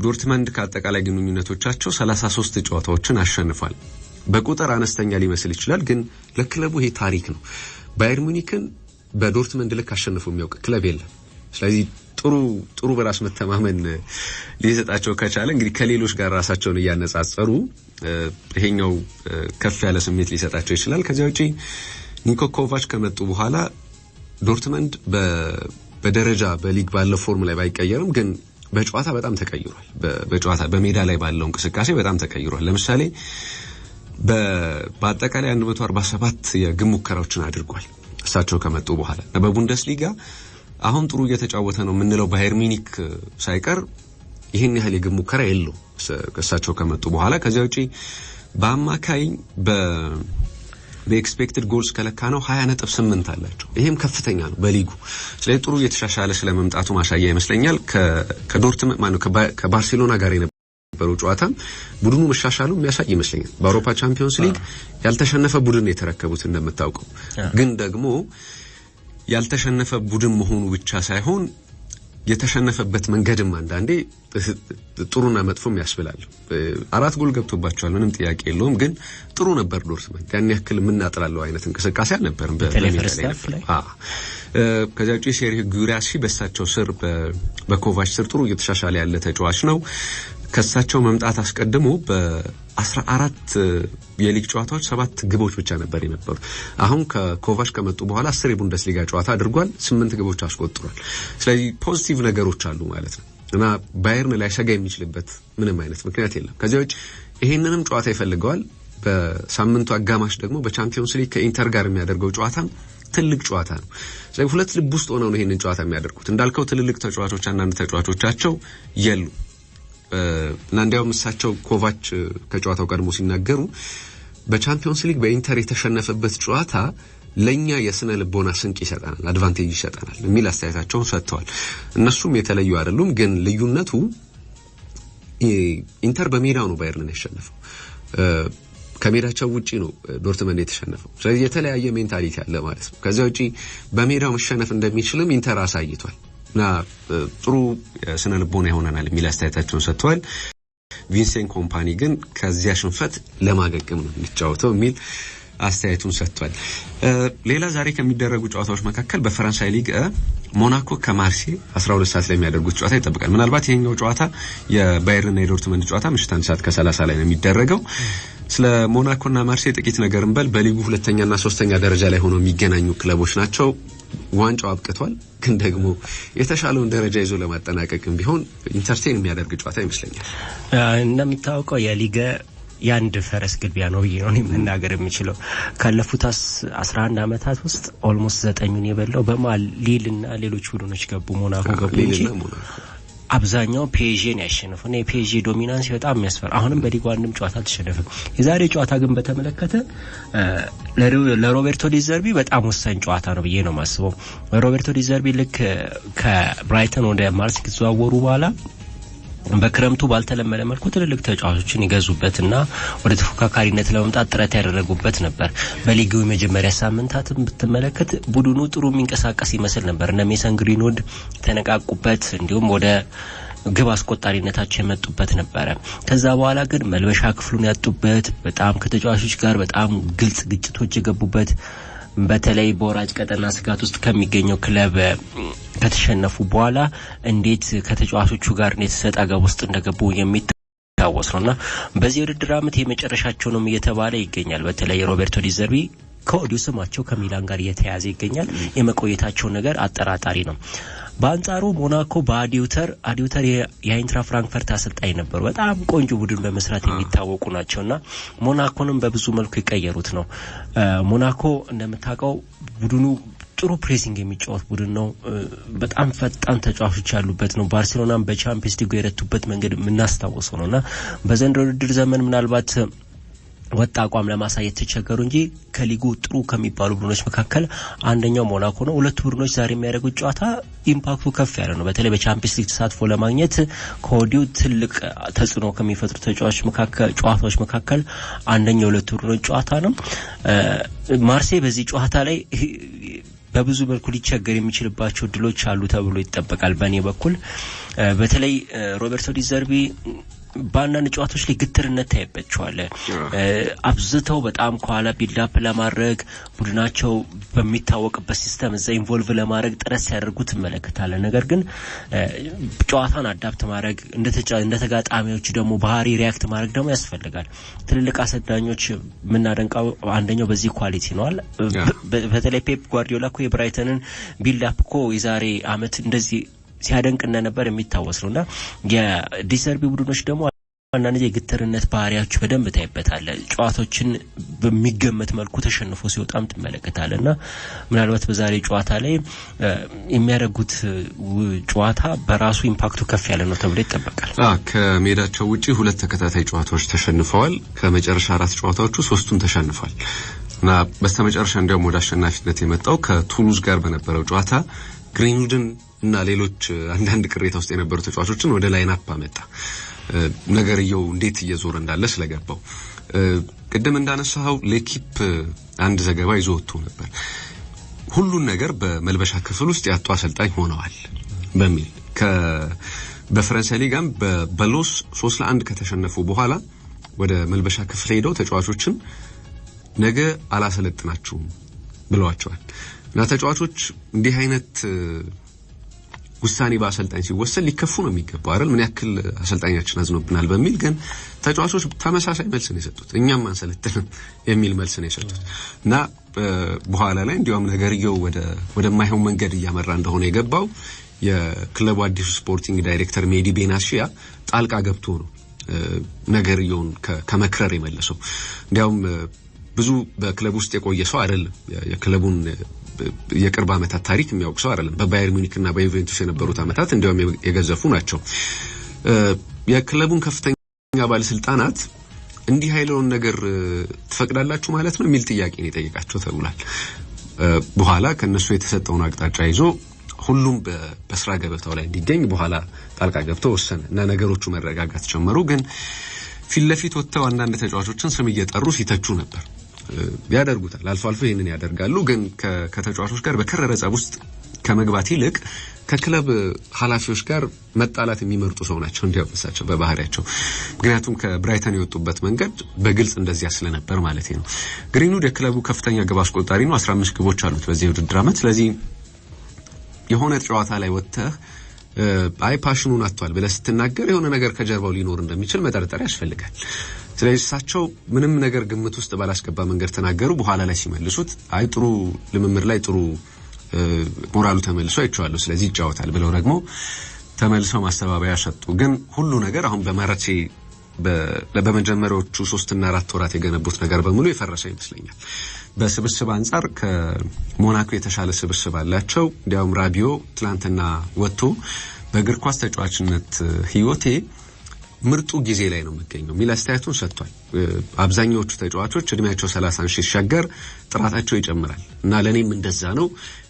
ዶርትመንድ ከአጠቃላይ ግንኙነቶቻቸው 33 ጨዋታዎችን አሸንፏል። በቁጥር አነስተኛ ሊመስል ይችላል፣ ግን ለክለቡ ይሄ ታሪክ ነው። ባየር ሙኒክን በዶርትመንድ ልክ አሸንፎ የሚያውቅ ክለብ የለም። ስለዚህ ጥሩ በራስ መተማመን ሊሰጣቸው ከቻለ እንግዲህ ከሌሎች ጋር ራሳቸውን እያነጻጸሩ ይሄኛው ከፍ ያለ ስሜት ሊሰጣቸው ይችላል። ከዚያ ውጪ ኒኮ ኮቫች ከመጡ በኋላ ዶርትመንድ በደረጃ በሊግ ባለው ፎርም ላይ ባይቀየርም ግን በጨዋታ በጣም ተቀይሯል። በጨዋታ በሜዳ ላይ ባለው እንቅስቃሴ በጣም ተቀይሯል። ለምሳሌ በአጠቃላይ 147 የግብ ሙከራዎችን አድርጓል እሳቸው ከመጡ በኋላ። በቡንደስሊጋ አሁን ጥሩ እየተጫወተ ነው የምንለው ባየር ሙኒክ ሳይቀር ይሄን ያህል የግብ ሙከራ የለው እሳቸው ከመጡ በኋላ። ከዚያ ውጪ በአማካይ በኤክስፔክትድ ጎልስ ከለካ ነው 20.8 አላቸው። ይሄም ከፍተኛ ነው በሊጉ። ስለዚህ ጥሩ እየተሻሻለ ስለመምጣቱ ማሳያ ይመስለኛል። ከዶርትመንድ ከባርሴሎና ጋር የነበረው ጨዋታም ቡድኑ መሻሻሉ የሚያሳይ ይመስለኛል። በአውሮፓ ቻምፒዮንስ ሊግ ያልተሸነፈ ቡድን የተረከቡት እንደምታውቀው፣ ግን ደግሞ ያልተሸነፈ ቡድን መሆኑ ብቻ ሳይሆን የተሸነፈበት መንገድም አንዳንዴ ጥሩና መጥፎም ያስብላል። 4 ጎል ገብቶባቸዋል፣ ምንም ጥያቄ የለውም። ግን ጥሩ ነበር ዶርትመንድ። ያን ያክል የምናጥላለው አይነት እንቅስቃሴ አልነበረም በተለፈረስታፍ ላይ። ከዚያ ውጪ ሴርሂዮ ጉራሲ በሳቸው ስር በኮቫች ስር ጥሩ እየተሻሻለ ያለ ተጫዋች ነው። ከሳቸው መምጣት አስቀድሞ በ14 የሊግ ጨዋታዎች 7 ግቦች ብቻ ነበር የነበሩት። አሁን ከኮቫች ከመጡ በኋላ 10 የቡንደስሊጋ ጨዋታ አድርጓል፣ 8 ግቦች አስቆጥሯል። ስለዚህ ፖዚቲቭ ነገሮች አሉ ማለት ነው እና ባየርን ላይ ሸጋ የሚችልበት ምንም አይነት ምክንያት የለም። ከዚያ ውጭ ይሄንንም ጨዋታ ይፈልገዋል። በሳምንቱ አጋማሽ ደግሞ በቻምፒዮንስ ሊግ ከኢንተር ጋር የሚያደርገው ጨዋታም ትልቅ ጨዋታ ነው። ስለዚህ ሁለት ልብ ውስጥ ሆነው ነው ይሄንን ጨዋታ የሚያደርጉት። እንዳልከው ትልልቅ ተጫዋቾች አንዳንድ ተጫዋቾቻቸው የሉ እና እንዲያውም እሳቸው ኮቫች ከጨዋታው ቀድሞ ሲናገሩ በቻምፒዮንስ ሊግ በኢንተር የተሸነፈበት ጨዋታ ለኛ የስነ ልቦና ስንቅ ይሰጣናል፣ አድቫንቴጅ ይሰጣናል የሚል አስተያየታቸውን ሰጥተዋል። እነሱም የተለዩ አይደሉም፣ ግን ልዩነቱ ኢንተር በሜዳው ነው ባየርን ያሸነፈው፣ ከሜዳቸው ውጪ ነው ዶርትመንድ የተሸነፈው። ስለዚህ የተለያየ ሜንታሊቲ አለ ማለት ነው። ከዚያ ውጪ በሜዳው መሸነፍ እንደሚችልም ኢንተር አሳይቷል እና ጥሩ ስነ ልቦና ይሆነናል የሚል አስተያየታቸውን ሰጥተዋል። ቪንሴንት ኮምፓኒ ግን ከዚያ ሽንፈት ለማገገም ነው የሚጫወተው የሚል አስተያየቱን ሰጥቷል። ሌላ ዛሬ ከሚደረጉ ጨዋታዎች መካከል በፈረንሳይ ሊግ ሞናኮ ከማርሴይ 12 ሰዓት ላይ የሚያደርጉት ጨዋታ ይጠብቃል። ምናልባት ይሄኛው ጨዋታ የባየርንና የዶርትመንድ ጨዋታ ምሽት 1 ሰዓት ከ30 ላይ ነው የሚደረገው። ስለ ሞናኮና ማርሴይ ጥቂት ነገር እንበል። በሊጉ 2ኛና 3ኛ ደረጃ ላይ ሆነው የሚገናኙ ክለቦች ናቸው። ዋንጫው አብቅቷል፣ ግን ደግሞ የተሻለውን ደረጃ ይዞ ለማጠናቀቅም ቢሆን ኢንተርቴን የሚያደርግ ጨዋታ ይመስለኛል። እንደምታውቀው የሊግ ያንድ ፈረስ ግልቢያ ነው ብዬ ነው መናገር የምችለው። ካለፉት 11 አመታት ውስጥ ኦልሞስት 9ን የበላው በማል ሊልና ሌሎች ቡድኖች ገቡ፣ ሞናኮ ገቡ እንጂ አብዛኛው ፒኤስጂን ያሸነፈው እና የፒኤስጂ ዶሚናንስ በጣም የሚያስፈራ። አሁንም በሊጉ አንድም ጨዋታ ተሸነፈ። የዛሬ ጨዋታ ግን በተመለከተ ለሮቤርቶ ዲዘርቢ በጣም ወሳኝ ጨዋታ ነው ብዬ ነው ማስበው። ሮቤርቶ ዲዘርቢ ልክ ከብራይተን ወደ ማርሴይ ከተዘዋወሩ በኋላ በክረምቱ ባልተለመደ መልኩ ትልልቅ ተጫዋቾችን ይገዙበትና ወደ ተፎካካሪነት ለመምጣት ጥረት ያደረጉበት ነበር። በሊጉ የመጀመሪያ ሳምንታትም ብትመለከት ቡድኑ ጥሩ የሚንቀሳቀስ ይመስል ነበር። እነ ሜሰን ግሪንውድ ተነቃቁበት፣ እንዲሁም ወደ ግብ አስቆጣሪነታቸው የመጡበት ነበር። ከዛ በኋላ ግን መልበሻ ክፍሉን ያጡበት፣ በጣም ከተጫዋቾች ጋር በጣም ግልጽ ግጭቶች የገቡበት፣ በተለይ በወራጅ ቀጠና ስጋት ውስጥ ከሚገኘው ክለብ ከተሸነፉ በኋላ እንዴት ከተጫዋቾቹ ጋር የተሰጣ ገብ ውስጥ እንደገቡ የሚታወስ ነውና በዚህ ውድድር ዓመት የመጨረሻቸው ነው እየተባለ ይገኛል። በተለይ ሮቤርቶ ዲዘርቢ ከወዲሁ ስማቸው ከሚላን ጋር እየተያዘ ይገኛል። የመቆየታቸው ነገር አጠራጣሪ ነው። በአንጻሩ ሞናኮ በአዲውተር የአይንትራ ፍራንክፈርት አሰልጣኝ ነበሩ። በጣም ቆንጆ ቡድን በመስራት የሚታወቁ ናቸውና ሞናኮንም በብዙ መልኩ የቀየሩት ነው። ሞናኮ እንደምታውቀው ቡድኑ ጥሩ ፕሬሲንግ የሚጫወት ቡድን ነው። በጣም ፈጣን ተጫዋቾች ያሉበት ነው። ባርሴሎናም በቻምፒየንስ ሊግ የረቱበት መንገድ የምናስታውሰው ነውና በዘንድሮው ውድድር ዘመን ምናልባት ወጣ አቋም ለማሳየት ተቸገሩ እንጂ ከሊጉ ጥሩ ከሚባሉ ቡድኖች መካከል አንደኛው ሞናኮ ነው። ሁለቱ ቡድኖች ዛሬ የሚያደርጉት ጨዋታ ኢምፓክቱ ከፍ ያለ ነው። በተለይ በቻምፒየንስ ሊግ ተሳትፎ ለማግኘት ከወዲሁ ትልቅ ተጽዕኖ ከሚፈጥሩ ጨዋታዎች መካከል አንደኛው ሁለቱ ቡድኖች ጨዋታ ነው። ማርሴይ በዚህ ጨዋታ ላይ በብዙ መልኩ ሊቸገር የሚችልባቸው ድሎች አሉ ተብሎ ይጠበቃል። በእኔ በኩል በተለይ ሮቤርቶ ዲ ዘርቢ ባንዳንድ ጨዋታዎች ላይ ግትርነት ታይበቸዋል። አብዝተው በጣም ኳላ ቢልዳፕ ለማድረግ ቡድናቸው በሚታወቅበት ሲስተም እዛ ኢንቮልቭ ለማድረግ ጥረት ሲያደርጉ ትመለከታለህ። ነገር ግን ጨዋታን አዳፕት ማድረግ እንደተጋጣሚዎች ደግሞ ባህሪ ሪያክት ማድረግ ደግሞ ያስፈልጋል። ትልልቅ አሰልጣኞች የምናደንቀው አንደኛው በዚህ ኳሊቲ ነው። በተለይ ፔፕ ጓርዲዮላ እኮ የብራይተንን ቢልዳፕ እኮ የዛሬ አመት እንደዚህ ሲያደንቅ እንደነበር የሚታወስ ነውና የዲሰርቢ ቡድኖች ደግሞ አንዳንዴ የግትርነት ባህሪያቸው በደንብ ታይበታል። ጨዋታዎችን በሚገመት መልኩ ተሸንፎ ሲወጣም ትመለከታለና ምናልባት በዛሬ ጨዋታ ላይ የሚያደርጉት ጨዋታ በራሱ ኢምፓክቱ ከፍ ያለ ነው ተብሎ ይጠበቃል። ከሜዳቸው ውጪ ሁለት ተከታታይ ጨዋታዎች ተሸንፈዋል። ከመጨረሻ 4 ጨዋታዎቹ 3ቱን ተሸንፈዋል እና በስተመጨረሻ እንዲያውም ወደ አሸናፊነት የመጣው ከቱሉዝ ጋር በነበረው ጨዋታ ግሪንውድን እና ሌሎች አንዳንድ ቅሬታ ውስጥ የነበሩ ተጫዋቾችን ወደ ላይን አፕ አመጣ። ነገርየው እንዴት እየዞረ እንዳለ ስለገባው ቅድም እንዳነሳው ለኪፕ አንድ ዘገባ ይዞ ወጥቶ ነበር። ሁሉን ነገር በመልበሻ ክፍል ውስጥ ያጡ አሰልጣኝ ሆነዋል በሚል በፍራንስ ሊጋም በሎስ 3-1 ከተሸነፉ በኋላ ወደ መልበሻ ክፍል ሄደው ተጫዋቾችን ነገ አላሰለጥናችሁም ብለዋቸዋል። እና ተጫዋቾች እንዲህ አይነት ውሳኔ በአሰልጣኝ ሲወሰን ሊከፉ ነው የሚገባው አይደል? ምን ያክል አሰልጣኛችን አዝኖብናል በሚል ግን ተጫዋቾች ተመሳሳይ መልስ ነው የሰጡት። እኛም አንሰለጥንም የሚል መልስ ነው የሰጡት እና በኋላ ላይ እንዲያውም ነገርየው ወደማይሆን መንገድ እያመራ እንደሆነ የገባው የክለቡ አዲሱ ስፖርቲንግ ዳይሬክተር ሜዲ ቤናሺያ ጣልቃ ገብቶ ነው ነገርየውን ከመክረር የመለሰው። እንዲያውም ብዙ በክለቡ ውስጥ የቆየ ሰው አይደለም። የክለቡን የቅርብ አመታት ታሪክ የሚያውቅ ሰው አይደለም። በባየር ሙኒክ እና በዩቬንቱስ የነበሩት አመታት እንዲያውም የገዘፉ ናቸው። የክለቡን ከፍተኛ ባለስልጣናት እንዲህ አይለውን ነገር ትፈቅዳላችሁ ማለት ነው የሚል ጥያቄ ነው የጠየቃቸው ተብሏል። በኋላ ከነሱ የተሰጠውን አቅጣጫ ይዞ ሁሉም በስራ ገበታው ላይ እንዲገኝ በኋላ ጣልቃ ገብቶ ወሰነ እና ነገሮቹ መረጋጋት ጀመሩ። ግን ፊት ለፊት ወጥተው አንዳንድ ተጫዋቾችን ስም እየጠሩ ሲተቹ ነበር። ያደርጉታል፣ አልፎ አልፎ ይሄንን ያደርጋሉ። ግን ከተጫዋቾች ጋር በከረረ ጸብ ውስጥ ከመግባት ይልቅ ከክለብ ኃላፊዎች ጋር መጣላት የሚመርጡ ሰው ናቸው እንዲያውሳቸው በባህሪያቸው። ምክንያቱም ከብራይተን የወጡበት መንገድ በግልጽ እንደዚያ ስለነበር ማለት ነው። ግሪንውድ የክለቡ ከፍተኛ ግብ አስቆጣሪ ነው። 15 ግቦች አሉት በዚህ ውድድር ዓመት። ስለዚህ የሆነ ጨዋታ ላይ ወጥተህ ፓሽኑን አጥቷል ብለህ ስትናገር የሆነ ነገር ከጀርባው ሊኖር እንደሚችል መጠርጠር ያስፈልጋል። ስለዚህ እሳቸው ምንም ነገር ግምት ውስጥ ባላስገባ መንገድ ተናገሩ። በኋላ ላይ ሲመልሱት ጥሩ ልምምድ ላይ ጥሩ ሞራሉ ተመልሶ አይቻለሁ ስለዚህ ይጫወታል ብለው ደግሞ ተመልሰው ማስተባበያ ሰጡ። ግን ሁሉ ነገር አሁን በማርሴይ በመጀመሪያዎቹ 3 እና 4 ወራት የገነቡት ነገር በሙሉ የፈረሰ ይመስለኛል። በስብስብ አንፃር ከሞናኮ የተሻለ ስብስብ አላቸው። እንዲያውም ራቢዮ ትላንትና ወጥቶ በእግር ኳስ ተጫዋችነት ህይወቴ ምርጡ ጊዜ ላይ ነው የሚገኘው ሚል አስተያየቱን ሰጥቷል። አብዛኛዎቹ ተጫዋቾች እድሜያቸው 30 ሲሻገር ጥራታቸው ይጨምራል እና ለኔም እንደዛ ነው።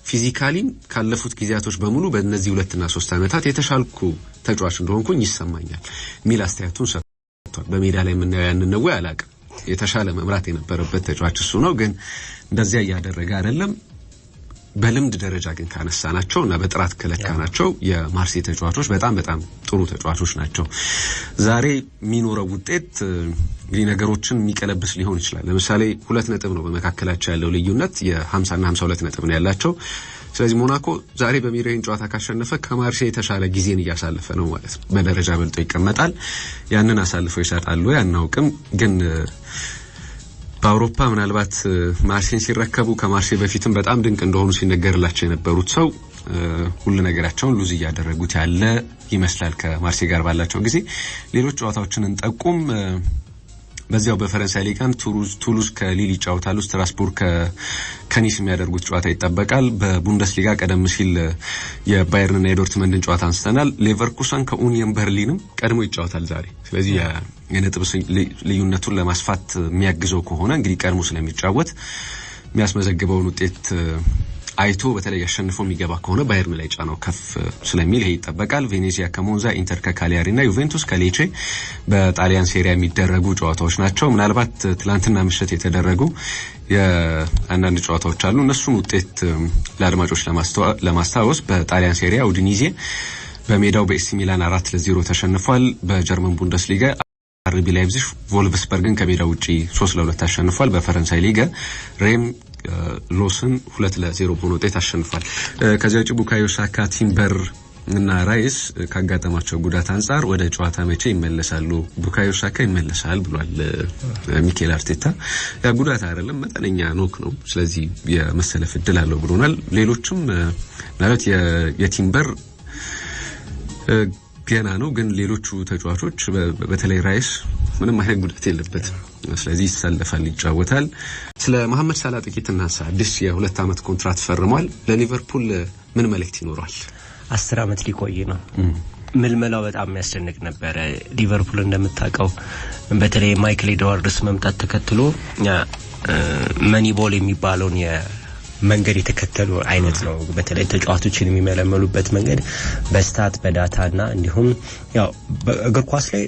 ፊዚካሊም ካለፉት ጊዜያቶች በሙሉ በእነዚህ 2 እና 3 አመታት የተሻልኩ ተጫዋች እንደሆንኩኝ ይሰማኛል ሚል አስተያየቱን ሰጥቷል። በሜዳ ላይ የምናየው ያንን ነው አላውቅም። የተሻለ መምራት የነበረበት ተጫዋች እሱ ነው። ግን እንደዚያ ያደረገ አይደለም። በልምድ ደረጃ ግን ካነሳናቸው እና በጥራት ከለካናቸው የማርሴይ ተጫዋቾች በጣም ጥሩ ተጫዋቾች ናቸው። ዛሬ የሚኖረው ውጤት እንግዲህ ነገሮችን የሚቀለብስ ሊሆን ይችላል። ለምሳሌ 2 ነጥብ ነው በመካከላቸው ያለው ልዩነት፣ የ50 እና 52 ነጥብ ነው ያላቸው። ስለዚህ ሞናኮ ዛሬ በሚሬን ጨዋታ ካሸነፈ ከማርሴይ የተሻለ ጊዜን እያሳለፈ ነው ማለት ነው። በደረጃ በልጦ ይቀመጣል። ያንን አሳልፈው ይሰጣሉ ያናውቅም። ግን በአውሮፓ ምናልባት ማርሴይን ሲረከቡ ከማርሴይ በፊትም በጣም ድንቅ እንደሆኑ ሲነገርላቸው የነበሩት ሰው ሁሉ ነገራቸውን ሉዝ እያደረጉት ያለ ይመስላል ከማርሴይ ጋር ባላቸው ጊዜ። ሌሎች ጨዋታዎችን እንጠቁም። በዚያው በፈረንሳይ ሊጋም ቱሉዝ ከሊል ይጫወታሉ። ስትራስቡርግ ከኒስ የሚያደርጉት ጨዋታ ይጠበቃል። በቡንደስሊጋ ቀደም ሲል የባየርንና የዶርትመንድን ጨዋታ አንስተናል። ሌቨርኩሰን ከኡኒየን በርሊንም ቀድሞ ይጫወታል ዛሬ። ስለዚህ የነጥብ ልዩነቱን ለማስፋት የሚያግዘው ከሆነ እንግዲህ ቀድሞ ስለሚጫወት የሚያስመዘግበውን ውጤት አይቶ በተለይ አሸንፎ የሚገባ ከሆነ ባየርን ላይ ጫናው ከፍ ስለሚል ይሄ ይጠበቃል። ቬኔዚያ ከሞንዛ፣ ኢንተር ከካሊያሪና ዩቬንቱስ ከሌቼ በጣሊያን ሴሪያ የሚደረጉ ጨዋታዎች ናቸው። ምናልባት ትላንትና ምሽት የተደረጉ የአንዳንድ ጨዋታዎች አሉ። እነሱን ውጤት ለአድማጮች ለማስታወስ በጣሊያን ሴሪያ ኡዲኒዜ በሜዳው በኤሲ ሚላን 4-0 ተሸንፏል። በጀርመን ቡንደስሊጋ አርቢ ላይፕዚግ ቮልፍስበርግን ከሜዳው ውጪ 3-2 አሸንፏል። በፈረንሳይ ሊጋ ሬም ሎስን 2-0 በሆነ ውጤት አሸንፏል። ከዚያ ውጪ ቡካዮ ሳካ፣ ቲምበር እና ራይስ ካጋጠማቸው ጉዳት አንፃር ወደ ጨዋታ መቼ ይመለሳሉ? ቡካዮ ሳካ ይመለሳል ብሏል ሚኬል አርቴታ። ያ ጉዳት አይደለም መጠነኛ ኖክ ነው። ስለዚህ የመሰለፍ እድል አለው ብሎናል። ሌሎችም ማለት የቲምበር ገና ነው፣ ግን ሌሎቹ ተጫዋቾች በተለይ ራይስ ምንም አይነት ጉዳት የለበትም። ስለዚህ ይሰለፋል፣ ይጫወታል። ስለ መሐመድ ሳላ ጥቂት እናንሳ። አዲስ የ2 ዓመት ኮንትራት ፈርሟል። ለሊቨርፑል ምን መልእክት ይኖረዋል? 10 ዓመት ሊቆይ ነው። ምልመላው በጣም የሚያስደንቅ ነበረ። ሊቨርፑል እንደምታውቀው በተለይ ማይክል ኤድዋርድስ መምጣት ተከትሎ መኒቦል የሚባለውን መንገድ የተከተሉ አይነት ነው። በተለይ ተጫዋቾችን የሚመለመሉበት መንገድ በስታት በዳታና እንዲሁም ያው በእግር ኳስ ላይ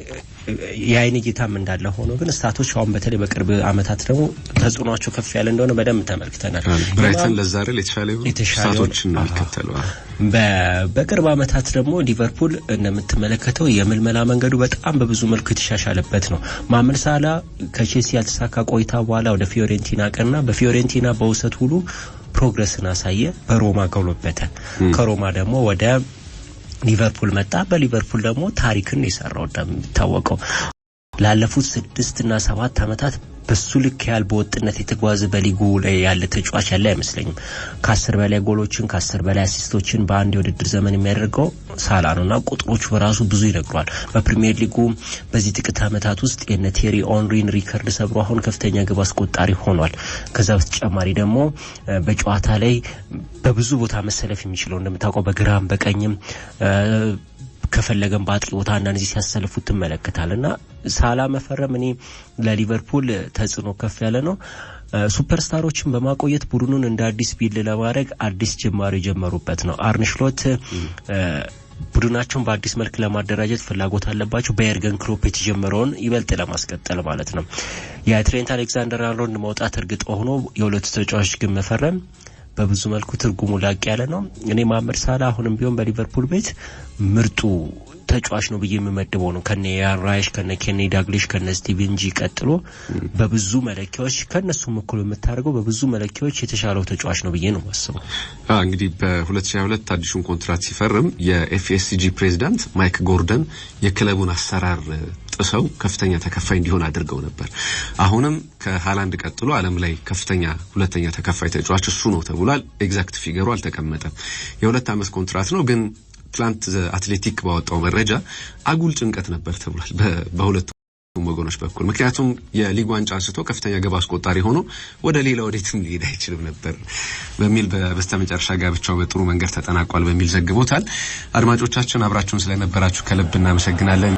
የአይን ጌታም እንዳለ ሆኖ ግን ስታቶች አሁን በተለይ በቅርብ አመታት ደግሞ ተጽዕኖአቸው ከፍ ያለ እንደሆነ በደንብ ተመልክተናል። ብራይተን ለዛሬ ስታቶችን ነው የሚከተለው። በቅርብ አመታት ደግሞ ሊቨርፑል እንደምትመለከተው የምልመላ መንገዱ በጣም በብዙ መልኩ የተሻሻለበት ነው። መሐመድ ሳላ ከቼልሲ ያልተሳካ ቆይታ በኋላ ወደ ፊዮሬንቲና ቀና በፊዮሬንቲና በውሰት ሁሉ ፕሮግረስን አሳየ። በሮማ ገሎበተ። ከሮማ ደግሞ ወደ ሊቨርፑል መጣ። በሊቨርፑል ደግሞ ታሪክን የሰራው እንደሚታወቀው ላለፉት 6 እና 7 አመታት በሱ ልክ ያህል በወጥነት የተጓዘ በሊጉ ላይ ያለ ተጫዋች ያለ አይመስለኝም። ከ10 በላይ ጎሎችን ከ10 በላይ አሲስቶችን በአንድ የውድድር ዘመን የሚያደርገው ሳላ ነውና ቁጥሮቹ በራሱ ብዙ ይነግሯል። በፕሪሚየር ሊጉ በዚህ ጥቂት አመታት ውስጥ የነቴሪ ኦንሪን ሪከርድ ሰብሮ አሁን ከፍተኛ ግብ አስቆጣሪ ሆኗል። ከዛ በተጨማሪ ደግሞ በጨዋታ ላይ በብዙ ቦታ መሰለፍ የሚችለው እንደምታውቀው በግራም በቀኝም ከፈለገም በአጥቂ ቦታ አንዳንድ ጊዜ ሲያሰልፉት ተመለከታልና ሳላ መፈረም እኔ ለሊቨርፑል ተጽዕኖ ከፍ ያለ ነው። ሱፐርስታሮችን በማቆየት ቡድኑን እንደ አዲስ ቢል ለማድረግ አዲስ ጅማሬ የጀመሩበት ነው። አርነ ስሎት ቡድናቸውን በአዲስ መልክ ለማደራጀት ፍላጎት አለባቸው። በኤርገን ክሎፕ የተጀመረውን ይበልጥ ለማስቀጠል ማለት ነው። የትሬንት አሌክዛንደር-አርኖልድ መውጣት እርግጥ ሆኖ የሁለቱ ተጫዋቾች ግን መፈረም በብዙ መልኩ ትርጉሙ ላቅ ያለ ነው። እኔ መሐመድ ሳላ አሁንም ቢሆን በሊቨርፑል ቤት ምርጡ ተጫዋች ነው ብዬ የምመድበው ነው። ከነ ያራይሽ ከነ ኬኒ ዳግሊሽ ከነ ስቲቨን ጂ ቀጥሎ በብዙ መለኪያዎች ከነሱም እኩል የምታደርገው በብዙ መለኪያዎች የተሻለው ተጫዋች ነው ብዬ ነው ማስበው። እንግዲህ በ2022 አዲሱን ኮንትራት ሲፈርም የኤፍኤስጂ ፕሬዚዳንት ማይክ ጎርደን የክለቡን አሰራር ጥሰው ከፍተኛ ተከፋይ እንዲሆን አድርገው ነበር። አሁንም ከሃላንድ ቀጥሎ ዓለም ላይ ከፍተኛ ሁለተኛ ተከፋይ ተጫዋች እሱ ነው ተብሏል። ኤግዛክት ፊገሩ አልተቀመጠም። የ2 ዓመት ኮንትራት ነው። ግን ትላንት አትሌቲክ ባወጣው መረጃ አጉል ጭንቀት ነበር ተብሏል በሁለቱም ወገኖች በኩል። ምክንያቱም የሊግ ዋንጫ አንስቶ ከፍተኛ ግብ አስቆጣሪ ሆኖ ወደ ሌላ ወዴትም ሊሄድ አይችልም ነበር በሚል በስተመጨረሻ ጋብቻው በጥሩ መንገድ ተጠናቋል በሚል ዘግቦታል። አድማጮቻችን አብራችሁን ስለነበራችሁ ከልብ እናመሰግናለን።